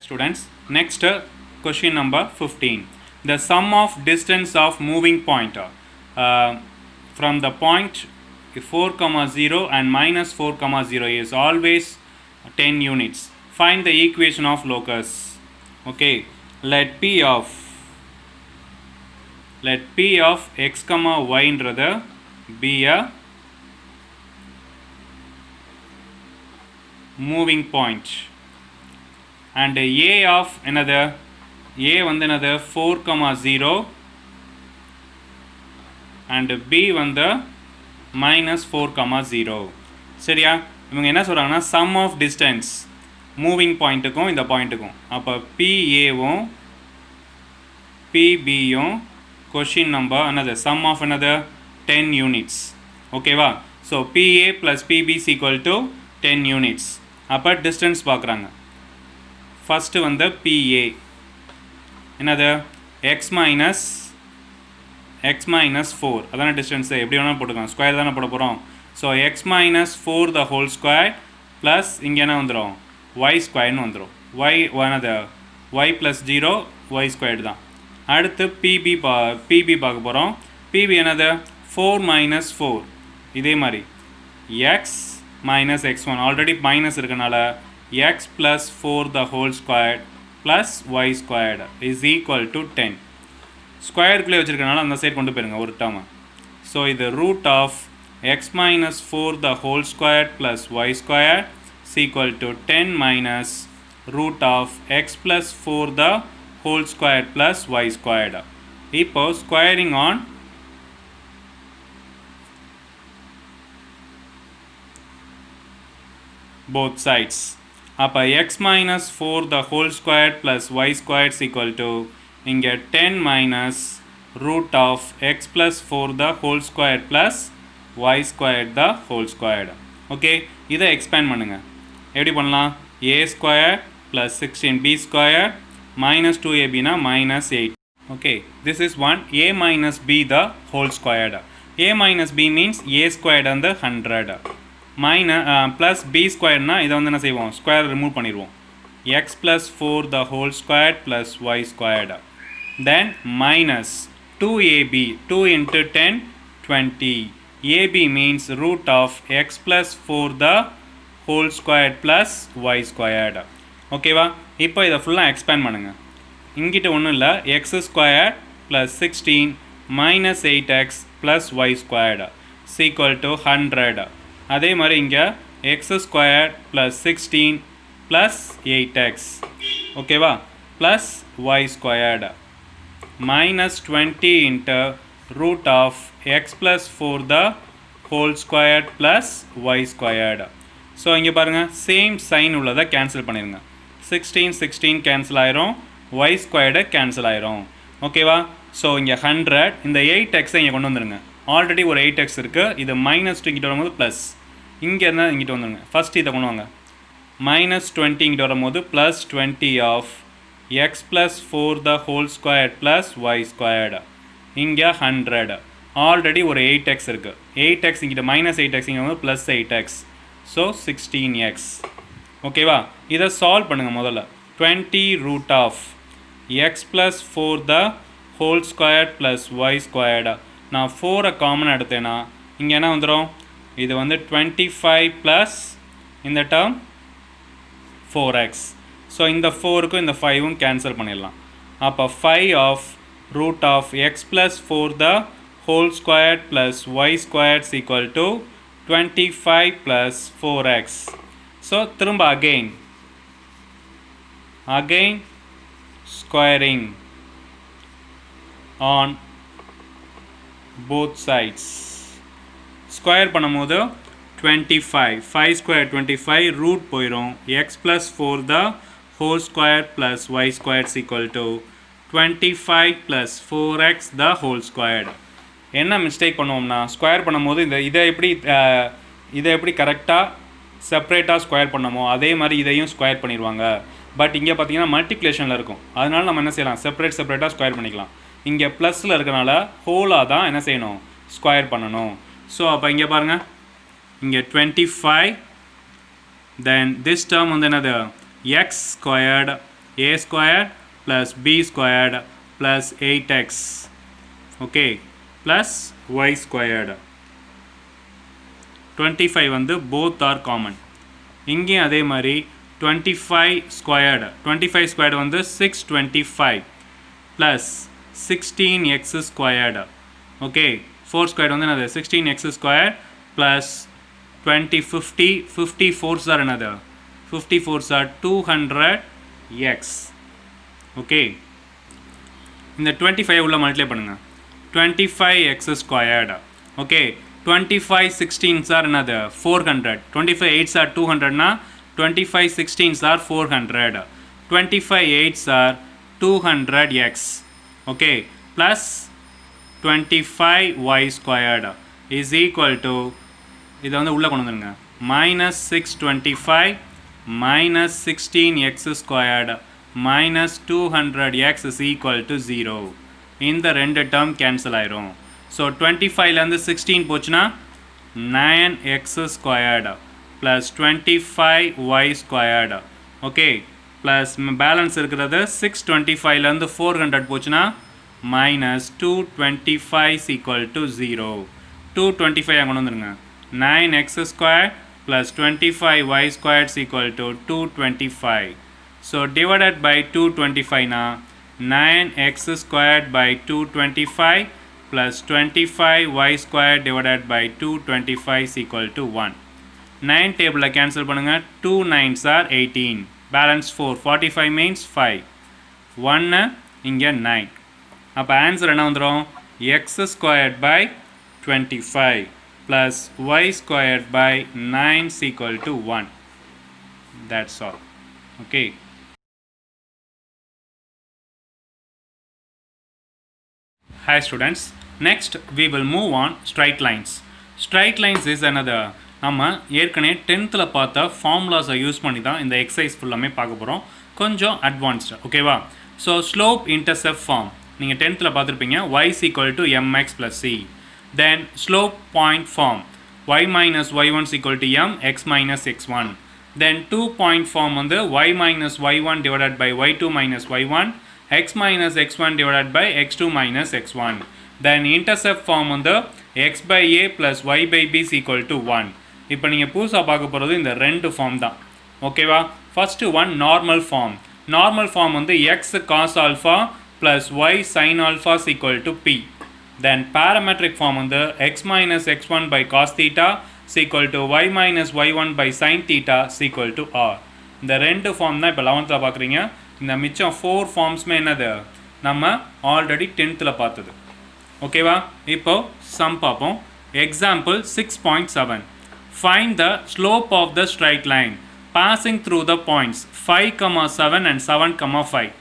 Students, next question number 15. The sum of distance of moving point from the point 4, 0 and minus 4, 0 is always 10 units. Find the equation of locus. Okay, let P of x, y என்றது be a moving point. And a of another வந்து another 4, 0 and b வந்து minus 4, 0. சரியா? இவங்க என்ன சொல்கிறாங்கன்னா sum of distance moving பாயிண்ட்டுக்கும் இந்த பாயிண்ட்டுக்கும் அப்போ PAவும் PBயும் question number another sum of another 10 units. ஓகேவா? So PA plus PB is equal to 10 units. அப்போ distance பார்க்குறாங்க. First வந்து PA என்னது x minus 4 அதான டிஸ்டன்ஸு எப்படி வேணால் போட்டுக்கலாம் ஸ்கொயர் தானே போட போகிறோம் so x minus 4 the whole square plus இங்கே என்ன வந்துடும் y ஸ்கொயர்னு வந்துடும் என்னது y plus 0 y ஸ்கொயர்டு தான் அடுத்து PB பார்க்க போகிறோம் PB என்னது 4 minus 4 இதே மாதிரி x minus x1 already minus இருக்கனால x plus 4 the whole squared plus y squared is equal to 10. Square குள்ளே வச்சிருக்கனால அந்த சைடு கொண்டு போயிருங்க ஒரு டேர்ம் ஸோ இது root of x minus 4 the whole squared plus y squared is equal to 10 minus root of x plus 4 the whole squared plus y squared. இப்போ squaring on both sides. அப்போ x minus 4 the whole squared plus y squared is equal to இங்கே 10 minus root of x plus 4 the whole squared plus y squared the whole squared. Okay இதை expand பண்ணுங்க எப்படி பண்ணலாம் a square plus 16b square minus 2ab னா minus 8. Okay, this is one a minus b the whole squared. a minus b means a squared and the 100. Plus b square na இதை வந்து என்ன செய்வோம் square remove பண்ணிடுவோம் x plus 4 the whole squared plus y squared then minus 2ab 2 into 10 20 ab means root of x plus 4 the whole squared plus y squared. ஓகேவா இப்போ இதை ஃபுல்லாக expand பண்ணுங்க இங்கிட்ட ஒன்றும் இல்லை x squared plus 16 minus 8x plus y squared is equal to 100. அதே மாதிரி இங்கே x squared plus 16 plus 8x ஓகேவா plus y squared minus 20 into root of x plus 4 the whole squared plus y squared. So இங்கே பாருங்கள் same sign உள்ளதை cancel பண்ணிடுங்க 16 cancel ஆயிரும் y squared cancel ஆயிரும் ஓகேவா ஸோ இங்கே 100 இந்த 8x இங்கே கொண்டு வந்துடுங்க ஆல்ரெடி ஒரு 8x இருக்குது இது மைனஸ் 2 இங்கிட்ட வரும்போது ப்ளஸ் இங்கே இருந்தால் இங்கிட்ட வந்துடுங்க ஃபஸ்ட் இதை கொண்டு வாங்க minus 20 இங்கிட்ட வரும்போது plus 20 of x plus 4 the whole squared plus y squared இங்கே 100 ஆல்ரெடி ஒரு 8x இருக்குது 8x இங்கிட்ட minus 8x இங்கே வந்து plus 8x ஸோ 16x ஓகேவா இதை சால்வ் பண்ணுங்கள் முதல்ல 20 root of x plus 4 the whole squared plus y squared நான் 4 காமன் எடுத்தேன்னா இங்கே என்ன வந்துடும் இது வந்து 25 plus இந்த டேர்ம் 4x ஸோ இந்த 4க்கும் இந்த 5ம் கேன்சல் பண்ணிடலாம் அப்போ 5 of root of x plus 4 the whole squared plus y squared is equal to 25 plus 4x. So திரும்ப again squaring on both sides. Square பண்ணும்போது 25 5 square 25 ரூட் போயிடும் x plus 4 the whole square plus y squared is equal to 25 plus 4x the whole squared. என்ன mistake பண்ணுவோம்னா square பண்ணும்போது இதை எப்படி கரெக்டாக செப்பரேட்டாக ஸ்கொயர் பண்ணமோ அதே மாதிரி இதையும் ஸ்கொயர் பண்ணிடுவாங்க பட் இங்கே பார்த்தீங்கன்னா மல்டிப்ளிகேஷனில் இருக்கும் அதனால நம்ம என்ன செய்யலாம் செப்பரேட்டாக ஸ்கொயர் பண்ணிக்கலாம் இங்கே ப்ளஸில் இருக்கனால ஹோலாக தான் என்ன செய்யணும் ஸ்கொயர் பண்ணணும் ஸோ அப்போ இங்கே பாருங்கள் இங்கே 25 then this term வந்து என்னது x squared a squared plus b squared plus 8x. Okay, plus y squared. 25 வந்து both are common. இங்கேயும் அதே மாதிரி 25 squared வந்து 625 plus 16x squared. Okay, 4 squared வந்து another 16x squared plus 20 54s are another 54s are 200x. Okay, இந்த 25 உள்ள multiply பண்ணுங்க 25x squared. Okay, 25 16s are another 400. 25 8s are 200 na 25 16s are 400. 25 8s are 200x. Okay, plus 25y squared is equal to இதை வந்து உள்ளே கொண்டு வந்துருங்க minus 625 minus 16x squared minus 200x is equal to 0. இந்த ரெண்டு term cancel ஆயிரும். So 25லேருந்து 16 போச்சுன்னா 9x squared plus 25y squared. Okay, plus balance இருக்கிறது 625லேருந்து 400 போச்சுன்னா minus 225 is equal to 0. 225 கொண்டு வந்துருங்க 9x squared plus 25y squared is equal to 225. So divided by 225 na 9x squared by 225 plus 25y squared divided by 225 is equal to 1. 9 table cancel பண்ணுங்க 2 9s are 18. Balance 4. 45 means 5. 1 இங்க 9. அப்போ answer என்ன வந்துடும் x squared by 25 plus y squared by 9 is equal to 1. That's all. Okay. Hi students. Next we will move on straight lines. Straight lines is another நம்ம ஏற்கனவே 10th பார்த்த ஃபார்முலாஸை use பண்ணி தான் இந்த எக்ஸசைஸ் ஃபுல்லாமே பார்க்க போகிறோம். கொஞ்சம் அட்வான்ஸ்டு ஓகேவா. ஸோ ஸ்லோப் இன்டர்செப்ட் ஃபார்ம் நீங்கள் 10th பார்த்துருப்பீங்க y is equal to mx plus c. Then slope point form y minus y1 is equal to m x minus x1. Then 2 point form வந்து y minus y1 divided by y2 minus y1 x minus x1 divided by x2 minus x1. Then intercept form வந்து x by a plus y by b is equal to 1. இப்போ நீங்கள் புதுசாக பார்க்க போகிறது இந்த ரெண்டு form தான் ஓகேவா. First one normal form. Normal form வந்து x cos alpha plus y sin alpha is equal to p. Then parametric form வந்து x minus x1 by cos theta is equal to y minus y1 by sin theta is equal to r. இந்த ரெண்டு form தான் இப்போ 11th பார்க்குறீங்க. இந்த மிச்சம் 4 ஃபார்ம்ஸுமே என்னது நம்ம ஆல்ரெடி 10th பார்த்தது ஓகேவா. இப்போ சம் பார்ப்போம். Example 6.7. Find the slope of the straight line passing through the points 5, 7 and 7, 5.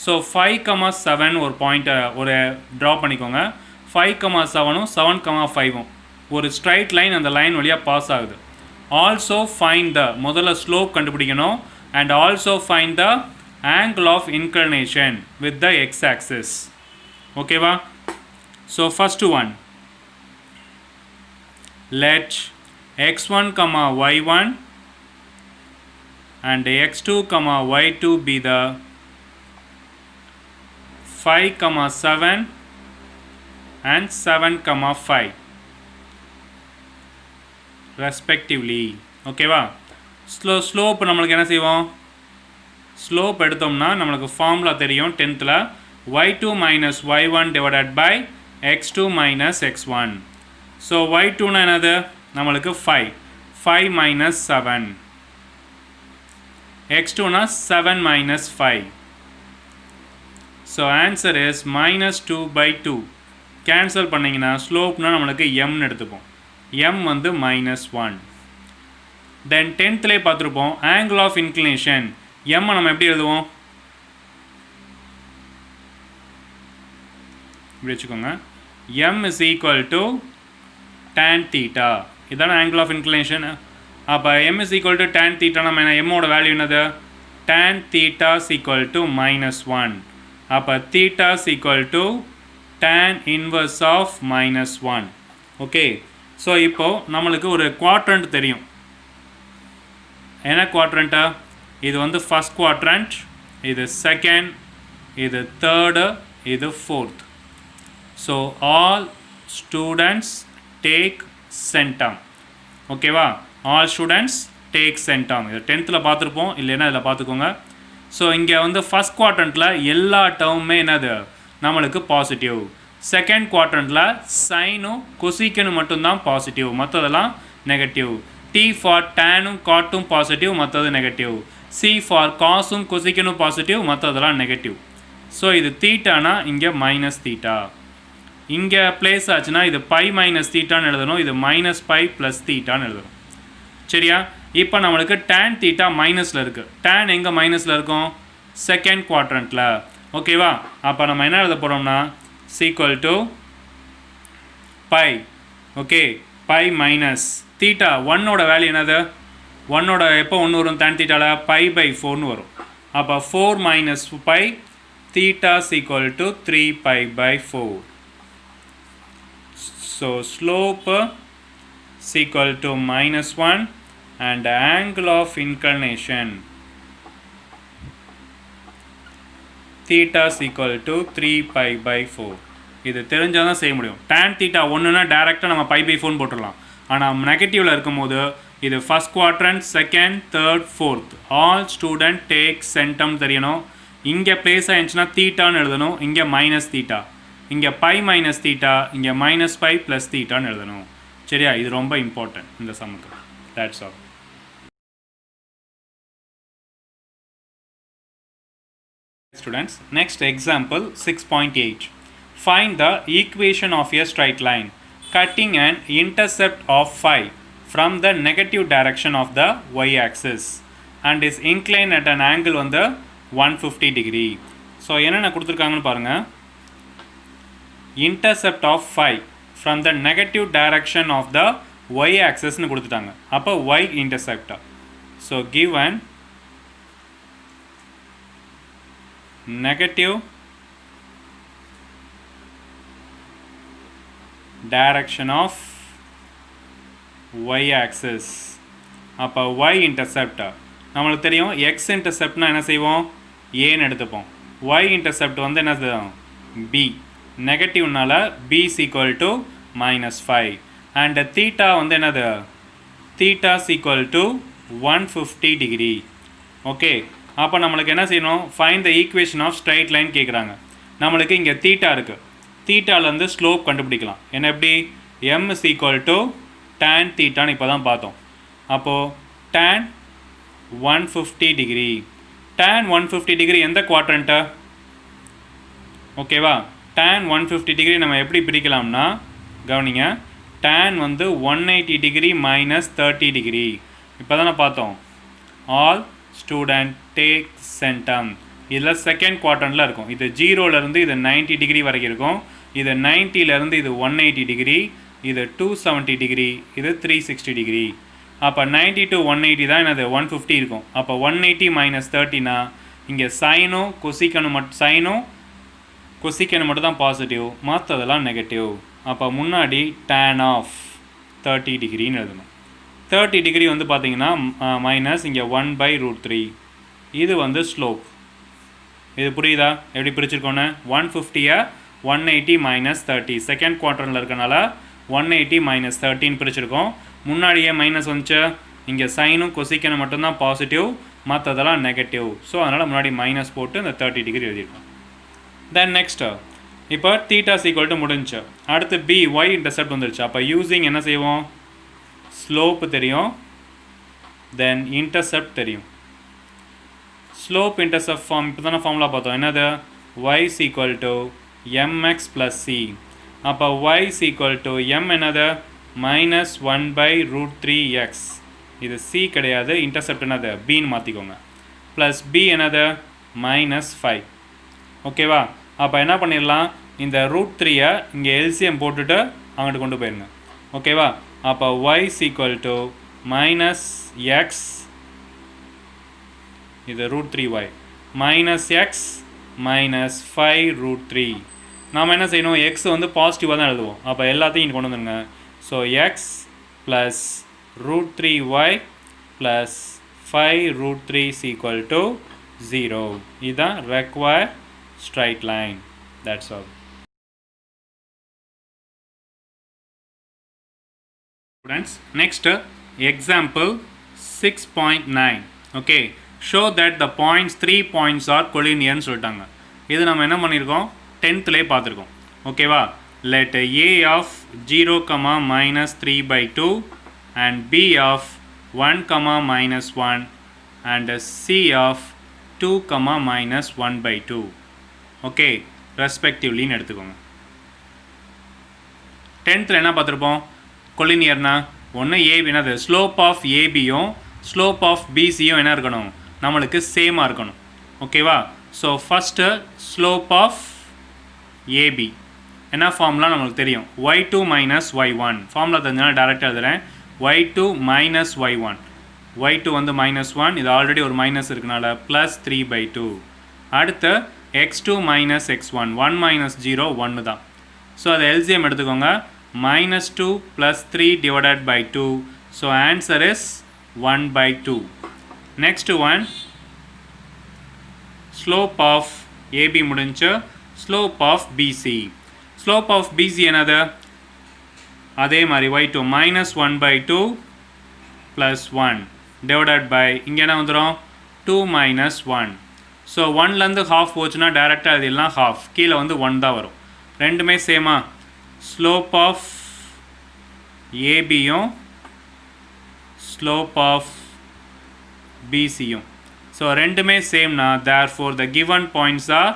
So 5, 7 ஒரு பாயிண்ட்டை ஒரு ட்ரா பண்ணிக்கோங்க. 5, 7 7, 5 ஒரு ஸ்ட்ரைட் லைன் அந்த லைன் வழியாக பாஸ் ஆகுது. ஆல்சோ ஃபைண்ட் த முதல்ல ஸ்லோப் கண்டுபிடிக்கணும் and also find the angle of inclination with the X axis ஓகேவா. So first one let x1, y1 and x2, y2 be the 5, 7 and 7, 5 respectively ஓகேவா. Slope நம்மளுக்கு என்ன செய்வோம், slope எடுத்தோம்னா நம்மளுக்கு ஃபார்முலா தெரியும் 10th y2 minus y1 divided by x2 minus x1. So y2னா என்னது நம்மளுக்கு 5 minus 7, x2னா 7 minus 5. So answer is minus 2 by 2. Cancel பண்ணிங்கன்னா ஸ்லோப்னா நம்மளுக்கு mன்னு எடுத்துப்போம். m வந்து -1. தென் 10thலே பார்த்துருப்போம் ஆங்கிள் ஆஃப் இன்க்ளினேஷன் m நம்ம எப்படி எழுதுவோம், இப்படி வச்சுக்கோங்க. m is equal to tan theta. இதான ஆங்கிள் ஆஃப் இன்க்ளினேஷன். அப்போ m is equal to tan theta நம்ம என்ன m ஓட வேல்யூ என்னது tan theta is equal to -1. அப்போ theta is equal to tan inverse of -1. Okay. So இப்போது நம்மளுக்கு ஒரு குவாட்ரண்ட் தெரியும். என்ன குவாட்ரண்ட்டா, இது வந்து ஃபஸ்ட் குவாட்ரண்ட், இது செகண்ட், இது தேர்டு, இது fourth. So all students take centum. ஓகேவா? All students take centum. இது 10th பார்த்துருப்போம், இல்லைன்னா இதில் பார்த்துக்கோங்க. ஸோ இங்கே வந்து ஃபஸ்ட் குவாட்ரண்ட்டில் எல்லா டேர்முமே என்னது நம்மளுக்கு பாசிட்டிவ். செகண்ட் குவாட்ரண்ட்டில் சைனும் கொசிக்கனும் மட்டும்தான் பாசிட்டிவ், மற்றதெல்லாம் நெகட்டிவ். டி ஃபார் டேனும் காட்டும் பாசிட்டிவ், மற்றது நெகட்டிவ். சி ஃபார் காசும் கொசிக்கனும் பாசிட்டிவ், மற்றதெல்லாம் நெகட்டிவ். ஸோ இது தீட்டானா இங்கே மைனஸ் தீட்டா. இங்கே பிளேஸ் ஆச்சுன்னா இது பை மைனஸ் தீட்டான்னு எழுதணும், இது மைனஸ் பை ப்ளஸ் தீட்டான்னு எழுதணும். சரியா? இப்போ நம்மளுக்கு tan தீட்டா மைனஸில் இருக்குது. tan எங்கே மைனஸில் இருக்கும்? செகண்ட் குவாட்ரண்ட்டில். ஓகேவா? அப்போ நம்ம என்ன எழுத போகிறோம்னா equal to pi. Okay, pi minus theta 1ஓட வேல்யூ என்னது? 1ஓட எப்போ 1 வரும்? tan தீட்டாவில் பை பை 4ன்னு வரும். அப்போ 4 minus pi theta equal to 3 pi pi 4. So slope equal to -1 and angle of inclination theta is equal to 3 pi by 4. இது தெரிஞ்சால் தான் செய்ய முடியும். tan theta 1னா டேரெக்டாக நம்ம பை பை 4 போட்டுடலாம். ஆனால் நெகட்டிவில் இருக்கும்போது இது first quadrant, second, third, fourth. All student take centum தெரியணும். இங்கே பிளேஸ் ஆயிடுச்சுன்னா தீட்டான்னு எழுதணும், இங்கே மைனஸ் தீட்டா, இங்கே பை மைனஸ் தீட்டா, இங்கே மைனஸ் பை ப்ளஸ் தீட்டான்னு எழுதணும். சரியா? இது ரொம்ப இம்பார்ட்டன்ட் இந்த சம்முக்கு. That's all. Students, next example 6.8. Find the equation of a straight line cutting an intercept of phi from the negative direction of the y-axis and is inclined at an angle on the 150 degree. So என்னென்ன கொடுத்துருக்காங்கன்னு பாருங்கள். intercept of phi from the negative direction of the y-axis னு கொடுத்துட்டாங்க. அப்போ y-intercept. So given negative direction of y-axis, அப்போ y-intercept நம்மளுக்கு தெரியும். x-interceptனா என்ன செய்வோம்? ஏன்னு எடுத்துப்போம். y-intercept வந்து என்னது? b. நெகட்டிவ்னால b is equal to -5 and theta வந்து என்னது? theta is equal to 150 degree. Okay, அப்போ நம்மளுக்கு என்ன செய்யணும்? Find the equation of straight line கேட்குறாங்க. நம்மளுக்கு இங்கே தீட்டா இருக்குது. தீட்டாலேருந்து ஸ்லோப் கண்டுபிடிக்கலாம். என்ன எப்படி? m is equal to tan தீட்டான்னு இப்போ தான் பார்த்தோம். அப்போது tan 150 டிகிரி. tan 150 டிகிரி எந்த குவாட்ரண்ட்டு? ஓகேவா? tan 150 டிகிரி நம்ம எப்படி பிரிக்கலாம்னா, கவனிங்க, tan வந்து 180 டிகிரி மைனஸ் 30 டிகிரி. இப்போ தானே பார்த்தோம். All student take centum. இதில் செகண்ட் குவாட்ரண்ட்டில் இருக்கும். இது 0லேருந்து இது 90 டிகிரி வரைக்கும் இருக்கும். இது 90லேருந்து இது 180 டிகிரி, இது 270 டிகிரி, இது 360 டிகிரி. அப்போ 90 to 180 தான் என்னது? 150 இருக்கும். அப்போ 180 மைனஸ் 30னா இங்கே சைனும் கொசிக்கனும் மட்டும் தான் பாசிட்டிவ், மற்றதெல்லாம் நெகட்டிவ். அப்போ முன்னாடி tan ஆஃப் 30 டிகிரின்னு எழுதணும். 30 டிகிரி வந்து பார்த்தீங்கன்னா மைனஸ் இங்கே 1/√3. இது வந்து ஸ்லோப். இது புரியுதா எப்படி பிரிச்சிருக்கோன்னு? 150 180 மைனஸ் 30 செகண்ட் குவார்ட்டரில் இருக்கனால 180 மைனஸ் 13 பிரிச்சிருக்கோம். முன்னாடியே மைனஸ் வந்துச்சு, இங்கே சைனும் கொசிக்கனும் மட்டும்தான் பாசிட்டிவ், மற்றதெல்லாம் நெகட்டிவ். ஸோ அதனால் முன்னாடி மைனஸ் போட்டு இந்த 30 டிகிரி எழுதியிருக்கோம். தென் நெக்ஸ்ட்டு இப்போ தீட்டா ஈக்குவல் டு முடிஞ்சு. அடுத்து b y இன்டர்செப்ட் வந்துருச்சு. அப்போ யூஸிங் என்ன செய்வோம்? ஸ்லோப்பு தெரியும், தென் இன்டர்செப்ட் தெரியும். ஸ்லோப் இன்டர்செப்ட் ஃபார்ம் இப்போ தானே ஃபார்முலா பார்த்தோம். என்னது? y equal to mx plus c. அப்போ y ஈக்குவல் டு m என்னது? Minus 1/√3x. இது c கிடையாது, இன்டர்செப்ட் என்னது? bன்னு மாற்றிக்கோங்க. ப்ளஸ் b என்னது? -5. ஓகேவா? அப்போ என்ன பண்ணிடலாம்? இந்த √3 இங்கே எல்சிஎம் போட்டுட்டு அங்கிட்டு கொண்டு போயிருங்க. ஓகேவா? அப்போ y ஈக்குவல் டு -x, இது √3y -x மைனஸ் 5√3. நாம் என்ன செய்யணும்? x வந்து பாசிட்டிவாக தான் எழுதுவோம். அப்போ எல்லாத்தையும் இங்கே கொண்டு வந்துடுங்க. So x plus √3y plus 5√3 equal to 0. இதுதான் required straight line. That's all. Students, next example 6.9. Okay, show that the points 3 points are collinear னு சொல்லிட்டாங்க. இது நம்ம என்ன பண்ணியிருக்கோம் 10th லே பார்த்துருக்கோம். ஓகேவா, let a of 0, minus 3 by 2 and b of 1, minus 1 and c of 2, minus 1 by 2. Okay, respectively எடுத்துக்கோங்க. 10th என்ன பார்த்துருப்போம், கொலினியர்னா ஒன்று ஏபி என்னது ஸ்லோப் ஆஃப் ஏபியும் ஸ்லோப் ஆஃப் பிசியும் என்ன இருக்கணும், நம்மளுக்கு சேமாக இருக்கணும். ஓகேவா, so first slope of AB என்ன ஃபார்ம்லாம் நம்மளுக்கு தெரியும், y2 மைனஸ் y1 ஃபார்முலா தெரிஞ்சாலும் டேரெக்டாக எழுதுகிறேன். y2 மைனஸ் y1, y2 வந்து -1, இது ஆல்ரெடி ஒரு மைனஸ் இருக்கனால ப்ளஸ் 3/2. அடுத்து x2 மைனஸ் x1, 1 மைனஸ் 0 1 தான். ஸோ அதை எல்சிஎம் எடுத்துக்கோங்க, -2 plus 3 divided by 2. So answer is 1/2. Next one, slope of AB முடிஞ்சு slope of BC. Slope of BC என்னது, அதே மாதிரி y2 -1/2 plus 1 divided by இங்கே என்ன வந்துடும் 2 minus 1. ஸோ 1லேருந்து ஹாஃப் போச்சுன்னா டேரெக்டாக இதெல்லாம் ஹாஃப், கீழே வந்து 1 தான் வரும். ரெண்டுமே சேமா, slope of ஏபியும் slope of பிசியும். ஸோ ரெண்டுமே சேம்னா therefore the given points are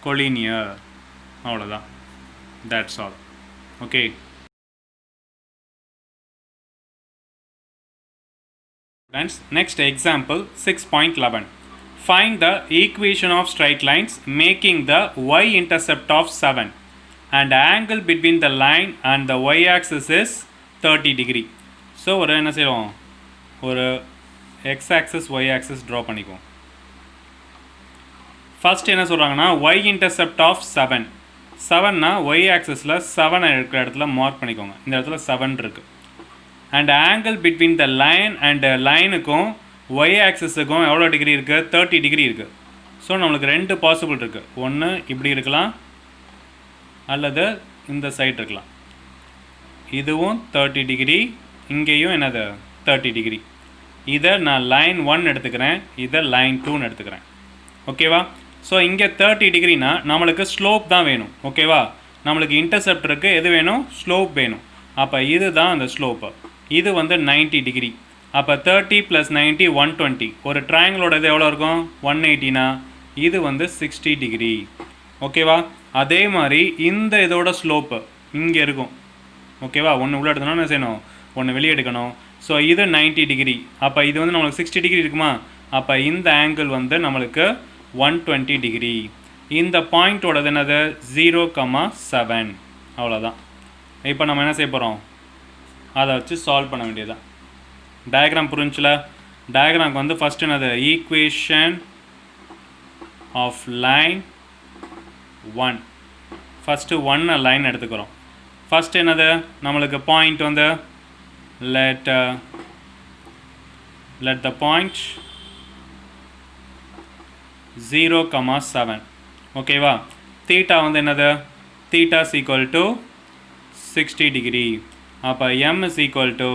collinear. அவ்வளோதான், that's all. Okay. Friends, next example 6.11. Find the equation of straight lines making the y-intercept of 7 and angle between the line and the y-axis is 30 degree. So ஒரு என்ன செய்வோம், ஒரு x-axis y-axis draw பண்ணிக்குவோம். First என்ன சொல்கிறாங்கன்னா y-intercept of 7. 7னா y-axisல 7 இருக்கிற இடத்துல mark பண்ணிக்கோங்க, இந்த இடத்துல 7 இருக்குது. And angle between the line and லைனுக்கும் y ஆக்சிஸுக்கும் எவ்வளோ டிகிரி இருக்குது, 30 டிகிரி இருக்குது. ஸோ நம்மளுக்கு ரெண்டு பாசிபிள் இருக்குது, ஒன்று இப்படி இருக்கலாம் அல்லது இந்த சைட் இருக்கலாம். இதுவும் 30 டிகிரி, இங்கேயும் என்னது 30 டிகிரி. இதை நான் லைன் 1 எடுத்துக்கிறேன், இதை லைன் 2ன்னு எடுத்துக்கிறேன். ஓகேவா, ஸோ இங்கே 30 டிகிரினா நம்மளுக்கு ஸ்லோப் தான் வேணும். ஓகேவா, நம்மளுக்கு இன்டர்செப்ட் இருக்குது, எது வேணும், ஸ்லோப் வேணும். அப்போ இது தான் அந்த ஸ்லோப்பு, இது வந்து 90 டிகிரி. அப்போ 30 + 90 120. ஒரு ட்ரையாங்கிளோட இது எவ்வளோ இருக்கும், 180னா இது வந்து 60 டிகிரி. ஓகேவா, அதே மாதிரி இந்த இதோட ஸ்லோப்பு இங்கே இருக்கும். ஓகேவா, ஒன்று உள்ள எடுத்தோம்னா என்ன செய்யணும், ஒன்று வெளியே எடுக்கணும். ஸோ இது 90 டிகிரி, அப்போ இது வந்து நம்மளுக்கு 60 டிகிரி இருக்குமா, அப்போ இந்த ஆங்கிள் வந்து நம்மளுக்கு 120 டிகிரி. இந்த பாயிண்ட்டோடது என்னது 0,7. அவ்வளோதான். இப்போ நம்ம என்ன செய்ய போகிறோம், அதை வச்சு சால்வ் பண்ண வேண்டியதுதான். டயக்ராம் புரிஞ்சுல, டயக்ராம்க்கு வந்து ஃபஸ்ட்டு என்னது, equation of line 1. First 1 line எடுத்துக்கிறோம். ஃபஸ்ட்டு என்னது, நம்மளுக்கு பாயிண்ட் வந்து let the point 0,7. ஓகேவா, தீட்டா வந்து என்னது, theta is equal to 60 degree. அப்போ m is equal to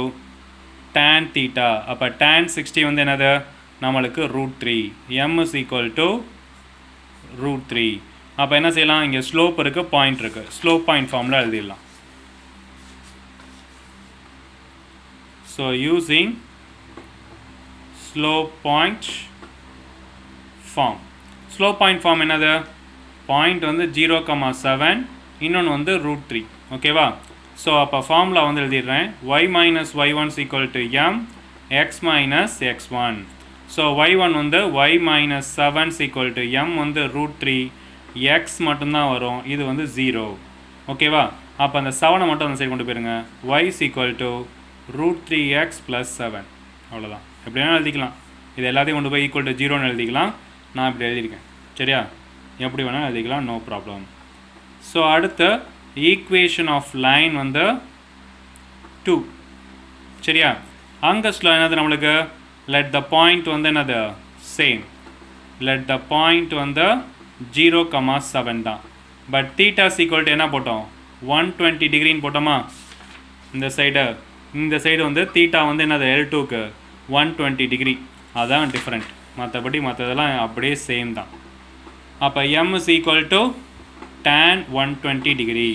tan theta. அப்போ tan 60 வந்து என்னது, நம்மளுக்கு √3. m is equal to √3. அப்போ என்ன செய்யலாம், இங்கே ஸ்லோப் இருக்குது, பாயிண்ட் இருக்குது, ஸ்லோப் பாயிண்ட் ஃபார்மில் எழுதிடலாம். So using slope point form. Slope point form என்னது, பாயிண்ட் வந்து 0,7, இன்னொன்று வந்து √3. ஓகேவா, ஸோ அப்போ ஃபார்முலா வந்து எழுதிடுறேன், y minus y1 is equal to m x minus x1. So y1 வந்து y minus 7 is equal to m வந்து √3, x மட்டும்தான் வரும், இது வந்து 0. ஓகேவா, அப்போ அந்த 7 மட்டும் அந்த சைடு கொண்டு போயிருங்க, y is equal to √3x plus 7. அவ்வளோதான். எப்படி வேணாலும் எழுதிக்கலாம், இது எல்லாத்தையும் கொண்டு போய் ஈக்குவல் டு 0ன்னு எழுதிக்கலாம். நான் இப்படி எழுதியிருக்கேன், சரியா, எப்படி வேணாலும் எழுதிக்கலாம், நோ ப்ராப்ளம். ஸோ அடுத்து ஈக்குவேஷன் ஆஃப் லைன் வந்து 2. சரியா? அங்கஸ்ல என்னது நம்மளுக்கு let the point வந்து என்னது சேம், let the point வந்து 0,7 தான். பட் தீட்டா ஈக்குவல் டு என்ன போட்டோம் 120 டிகிரின்னு போட்டோமா? இந்த சைடு வந்து தீட்டா வந்து என்னது L2க்கு 120 டிகிரி, அதான் டிஃப்ரெண்ட். மற்றபடி மற்றதெல்லாம் அப்படியே சேம் தான். அப்போ m is equal to tan 120 degree.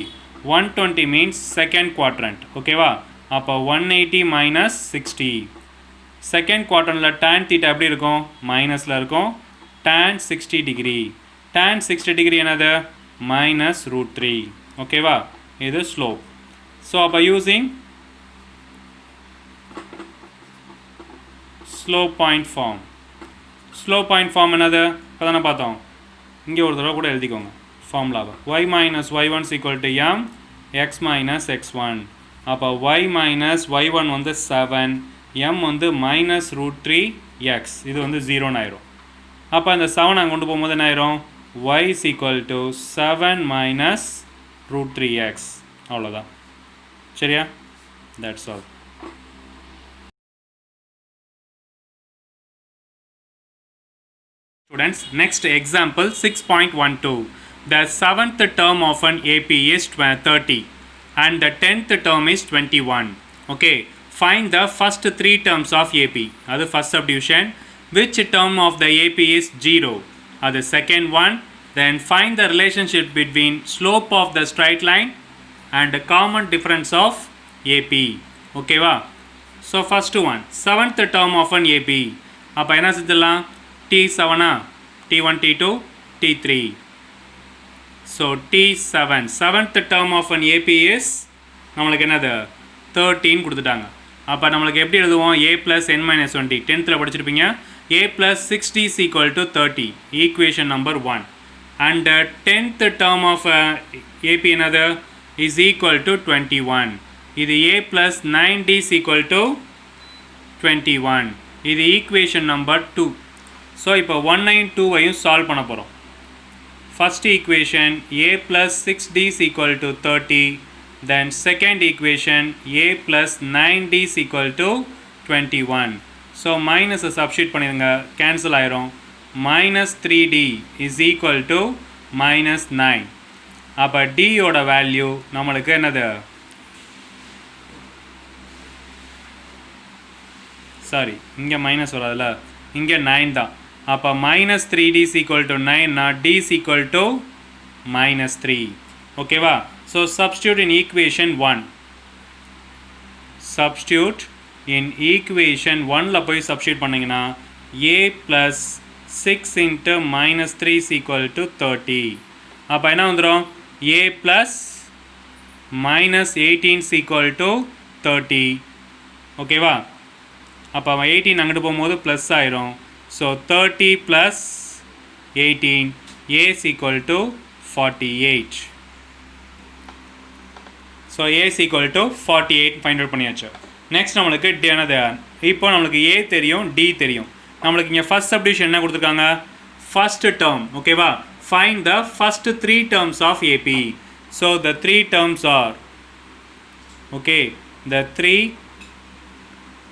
120 means second quadrant, ஓகேவா? அப்போ 180 minus 60. செகண்ட் குவாட்ரண்ட்டில் tan தீட்டா எப்படி இருக்கும்? மைனஸில் இருக்கும். tan 60 degree. tan 60 டிகிரி என்னது -√3, ஓகேவா? இது ஸ்லோப். ஸோ அப்போ using slope point form. Slope point form என்னது இப்போ தானே பார்த்தோம். இங்கே ஒரு தடவை கூட எழுதிக்கோங்க ஃபார்முலாவை. y minus y1 is equal to m x minus x1. அப்போ y minus y1 வந்து 7, m வந்து -√3x, இது வந்து 0ன்னு ஆயிரும். அப்போ அந்த 7 அங்கே கொண்டு போகும்போது என்ன ஆயிரும்? y is equal to 7 minus √3x. அவ்வளோதான். சரியா? that's all. Students, next example 6.12. The 7th term of an AP is 30 and the 10th term is 21. Okay, find the first 3 terms of AP. That is first subdivision. Which term of the AP is 0? That is second one. Then find the relationship between slope of the straight line and the common difference of AP. Okay va? So first one, 7th term of an AP. அப்போ என்ன செஞ்சிடலாம்? T7, T1, T2, T3. So T7, 7th term of an AP is நம்மளுக்கு என்னது 13 கொடுத்துட்டாங்க. அப்போ நம்மளுக்கு எப்படி எழுதுவோம்? a plus n minus 20, 10th படிச்சிருப்பீங்க. a plus 60 is equal to 30, equation number 1. And the 10th term of AP என்னது is equal to 21. இது a plus 90 is equal to 21. இது equation number 2. ஸோ இப்போ 192ஐயும் சால்வ் பண்ண போகிறோம். First equation a plus 6d is equal to 30. Then second equation a plus 9d is equal to 21. So மைனஸை substitute பண்ணிடுங்க, cancel ஆயிரும். -3d is equal to -9. அப்போ டியோட value நம்மளுக்கு என்னது? சாரி, இங்கே மைனஸ் வராதுல, இங்கே 9 தான். அப்போ -3d is equal to 9, d is equal to -3. ஓகேவா? So substitute in equation 1. substitute in equation 1ல போய் substitute பண்ணிங்கன்னா a plus 6 into -3 is equal to 30. அப்போ என்ன வந்துடும்? a plus -18 is equal to 30. ஓகேவா? அப்போ 18 அங்கிட்டு போகும்போது ப்ளஸ் ஆயிரும். So 30 plus 18, a is equal to 48. So a is equal to 48 find out பண்ணியாச்சு. நெக்ஸ்ட் நம்மளுக்கு என்னது? இப்போ நம்மளுக்கு a தெரியும், d தெரியும். நம்மளுக்கு இங்கே ஃபர்ஸ்ட் சப்டிவிஷன் என்ன கொடுத்துருக்காங்க? ஃபர்ஸ்ட் டேர்ம், ஓகேவா? Find the first 3 terms of AP. So the 3 terms are, okay, the 3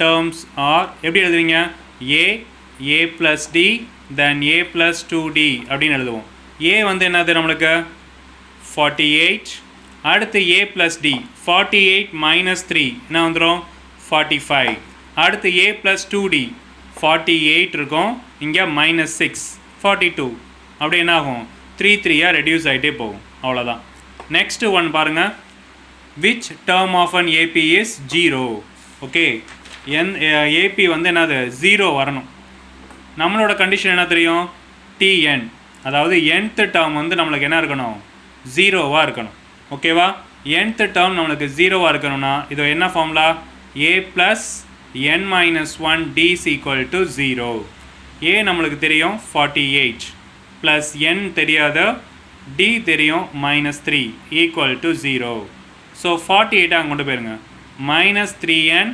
terms are எப்படி எழுதுவீங்க? a plus d, then a plus 2d அப்படின்னு எழுதுவோம். a வந்து என்னது நம்மளுக்கு 48. அடுத்து a plus d, 48 minus 3 என்ன வந்துடும்? 45. அடுத்து a plus 2d, 48 இருக்கும், இங்கே -6, 42. அப்படி என்ன ஆகும்? 3 ரெடியூஸ் ஆகிட்டே போகும். அவ்வளோதான். நெக்ஸ்ட் ஒன் பாருங்கள். which term of an AP is 0? Okay, AP வந்து என்னது? 0 வரணும். நம்மளோட கண்டிஷன் என்ன தெரியும்? tn, அதாவது nth டேர்ம் வந்து நம்மளுக்கு என்ன இருக்கணும்? 0வாக இருக்கணும். ஓகேவா? nth டேர்ம் நம்மளுக்கு 0வாக இருக்கணும்னா இது என்ன formula? a plus n minus 1d is equal to 0. a நம்மளுக்கு தெரியும் 48 plus n தெரியாத, d தெரியும் -3 equal to 0. ஸோ 48 அங்கே கொண்டு போயிருங்க. -3n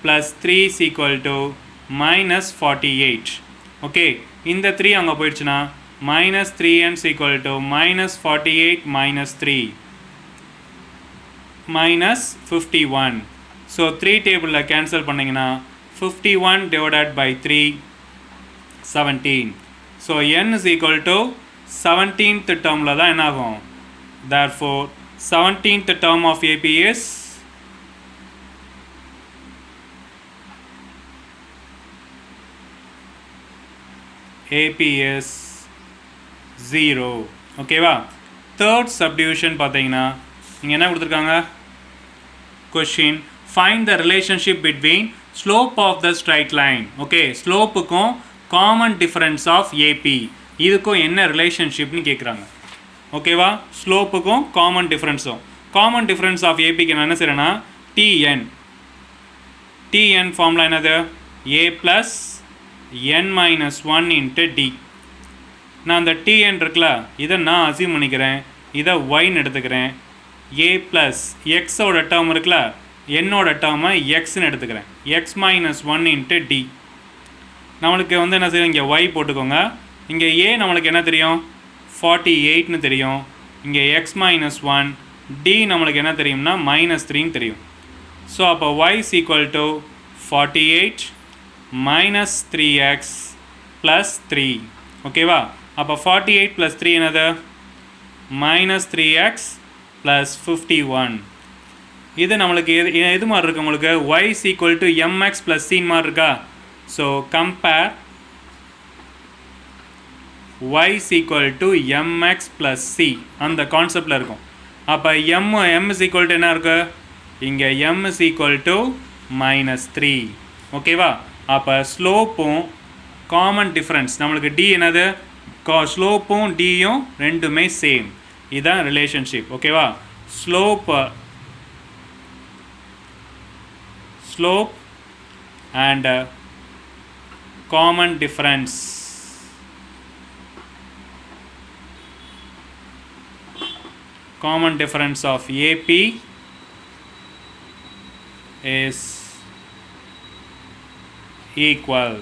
plus 3 is equal to -48. Okay, இந்த 3 அங்கே போயிடுச்சுன்னா -3n is equal to -48 -3 -51. So 3 டேபிளில் கேன்சல் பண்ணிங்கன்னா 51 divided by 3 17. So n is equal to 17th termல தான் என்ன ஆகும். Therefore 17th term of AP is AP is 0. ஓகேவா. தேர்ட் சப்டிவிஷன் பார்த்தீங்கன்னா இங்கே என்ன கொடுத்துருக்காங்க. Question find the relationship between slope of the straight line. Okay, ஸ்லோப்புக்கும் காமன் டிஃபரன்ஸ் ஆஃப் ஏபி இதுக்கும் என்ன ரிலேஷன்ஷிப்னு கேட்குறாங்க. ஓகேவா. ஸ்லோப்புக்கும் காமன் டிஃபரன்ஸும். காமன் டிஃபரன்ஸ் ஆஃப் ஏபிக்கு நான் என்ன செய்கிறேன்னா டிஎன் ஃபார்முலா என்னது a plus n minus 1 into d. நான் அந்த tn இருக்குல்ல இதை நான் அசியூம் பண்ணிக்கிறேன், இதை yன்னு எடுத்துக்கிறேன். a plus xோட டேர்ம் இருக்குல்ல என்னோட டேர்மை xன்னு எடுத்துக்கிறேன். x minus 1 into d. நம்மளுக்கு வந்து என்ன செய்யும், இங்கே y போட்டுக்கோங்க. இங்கே a நம்மளுக்கு என்ன தெரியும் 48ன்னு தெரியும். இங்கே x minus 1 d நம்மளுக்கு என்ன தெரியும்னா -3ன்னு தெரியும். ஸோ அப்போ y is equal to 48 minus 3x plus 3. ஓகேவா. அப்போ 48 plus 3 என்னது minus 3x plus 51. இது நம்மளுக்கு எது மாதிரி இருக்கு உங்களுக்கு y is equal to mx plus c மாதிரி இருக்கா. So compare y is equal to mx plus c அந்த கான்செப்டில் இருக்கும். அப்போ m is equal to என்ன இருக்கு இங்கே m is equal to -3. ஓகேவா. அப்போ ஸ்லோப்பும் காமன் டிஃப்ரென்ஸ் நம்மளுக்கு d என்னது ஸ்லோப்பும் டியும் ரெண்டுமே சேம். இதுதான் ரிலேஷன்ஷிப். ஓகேவா. Slope and common difference of AP is equal.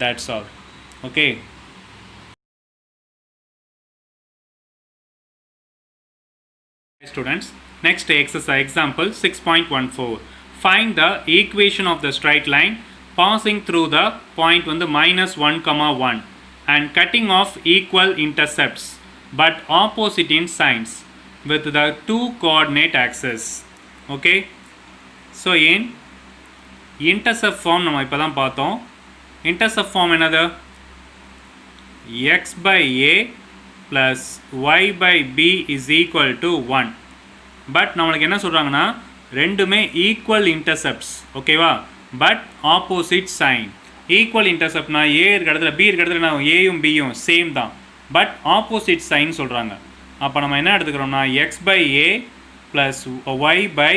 That's all. Okay. Students, next exercise example 6.14. Find the equation of the straight line passing through the point வந்து -1, and cutting off equal intercepts but opposite in signs with the two coordinate axes. Okay. So in intercept form நம்ம இப்போ தான் பார்த்தோம். intercept form என்னது x by a plus y by b is equal to 1. But நம்மளுக்கு என்ன சொல்கிறாங்கன்னா ரெண்டுமே equal intercepts. ஓகேவா. But opposite sign. ஈக்குவல் இன்டர்செப்ட்னா ஏ இருக்க இடத்துல பி இருக்க இடத்துல நான் ஏயும் பியும் சேம் தான், பட் ஆப்போசிட் சைன் சொல்கிறாங்க. அப்போ நம்ம என்ன எடுத்துக்கிறோம்னா x by a plus y by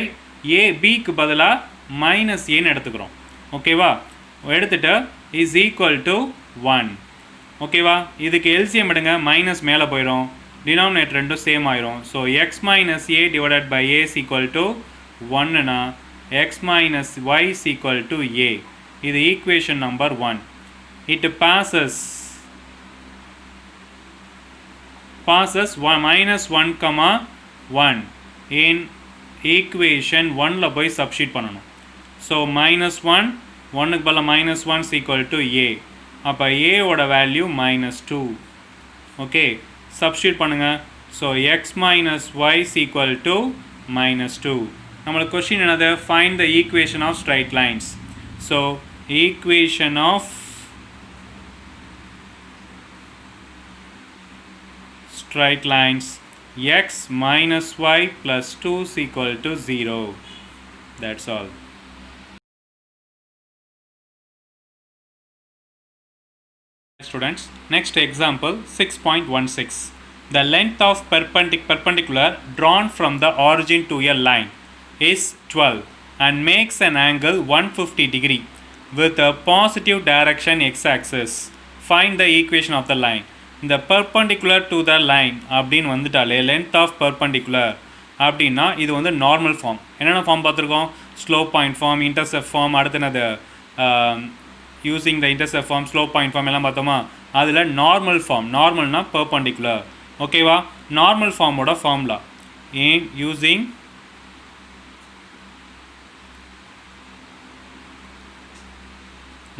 a பிக்கு பதிலாக மைனஸ் ஏன்னு எடுத்துக்கிறோம். ஓகேவா. எடுத்துகிட்டு இஸ் ஈக்குவல் டு 1. ஓகேவா. இதுக்கு எல்சிஎம் எடுங்க, மைனஸ் மேலே போயிடும், டினாமினேட்டர் ரெண்டும் சேம் ஆயிரும். So x minus a divided by a is equal to 1னா x minus y is equal to a. இது equation number 1. It passes -1, in equation 1ல் போய் சப்ஸ்டிட் பண்ணணும். ஸோ -1 1க்கு பதிலாக -1 is equal to a. அப்போ ஏவோட வேல்யூ -2. ஓகே, சப்ஸ்டிட் பண்ணுங்கள். So x minus y is equal to -2. நம்மளுக்கு கொஸ்டின் என்னது, find the equation of straight lines. So equation of straight lines x minus y plus 2 is equal to 0. That's all. Students, next example 6.16. The length of perpendicular drawn from the origin to a line is 12 and makes an angle 150 degree with a positive direction x-axis. Find the equation of the line. இந்த perpendicular to the line அப்படின்னு வந்துட்டாலே length of perpendicular அப்படின்னா இது வந்து normal form. என்னென்ன form பார்த்துருக்கோம், slope point form, intercept form, அடுத்து என்னது using the intercept form, slope point form எல்லாம் பார்த்தோமா. அதில் நார்மல் ஃபார்ம், நார்மல்னா perpendicular. ஓகேவா. நார்மல் ஃபார்மோட formula using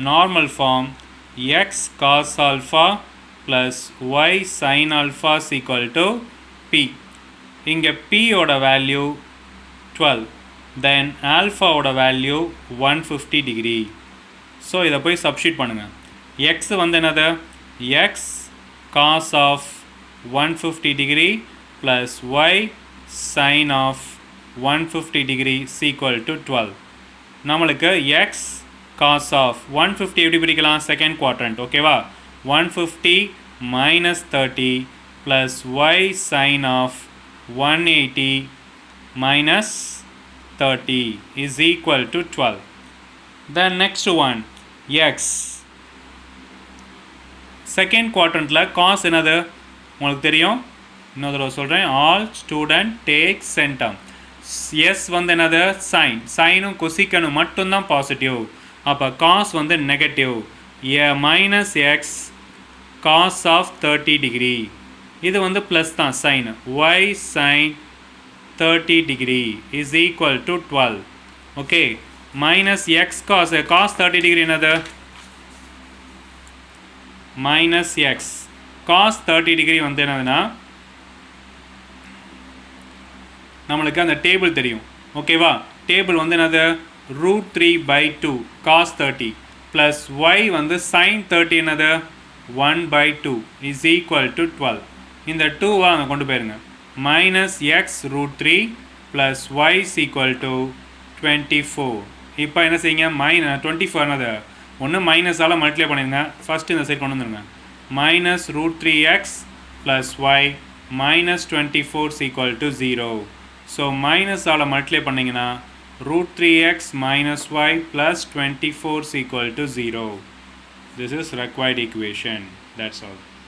normal form x cos alpha plus y sin alpha is equal to p. இங்கே p ஓட வேல்யூ 12, then alpha ஓட வேல்யூ 150 degree. ஸோ இதை போய் சப்ஸ்டியூட் பண்ணுங்கள். x வந்து என்னது, x cos of 150 degree plus y sin of 150 degree is equal to 12. நம்மளுக்கு x cos of 150 எப்படி பிரிக்கலாம், செகண்ட் குவாட்ரண்ட், ஓகேவா. 150 minus 30 plus y sin of 180 minus 30 is equal to 12. The next one, x second குவாட்ரண்ட்டில் cos என்னது உங்களுக்கு தெரியும், இன்னொரு தடவை சொல்கிறேன். All student take centum. S வந்து என்னது, சைன். சைனும் கொசிக்கனும் மட்டும்தான் பாசிட்டிவ். அப்போ cos வந்து negative. Minus x cos of 30 degree. இது வந்து ப்ளஸ் தான் sine. y sin 30 degree is equal to 12. Okay, minus x cos 30 degree என்னது, மைனஸ் எக்ஸ் cos 30 டிகிரி வந்து என்னதுன்னா நம்மளுக்கு அந்த டேபிள் தெரியும், ஓகேவா. டேபிள் வந்து என்னது, √3/2 cos 30 ப்ளஸ் y வந்து sin 30 என்னது 1/2 இஸ் ஈக்குவல் டு 12. இந்த 2வா அங்கே கொண்டு போயிருங்க. Minus x √3 plus y is equal to 24. இப்போ என்ன செய்யுங்க, 24 என்னது ஒன்று மைனஸால் மல்டிப்ளை பண்ணிடுங்க. ஃபஸ்ட்டு இந்த சைட் கொண்டு வந்துடுங்க. Minus √3x plus y minus 24 is equal to 0. So மைனஸால் மல்டிப்ளை பண்ணிங்கன்னா √3x minus y plus 24 is equal to 0. This is required equation. That's all.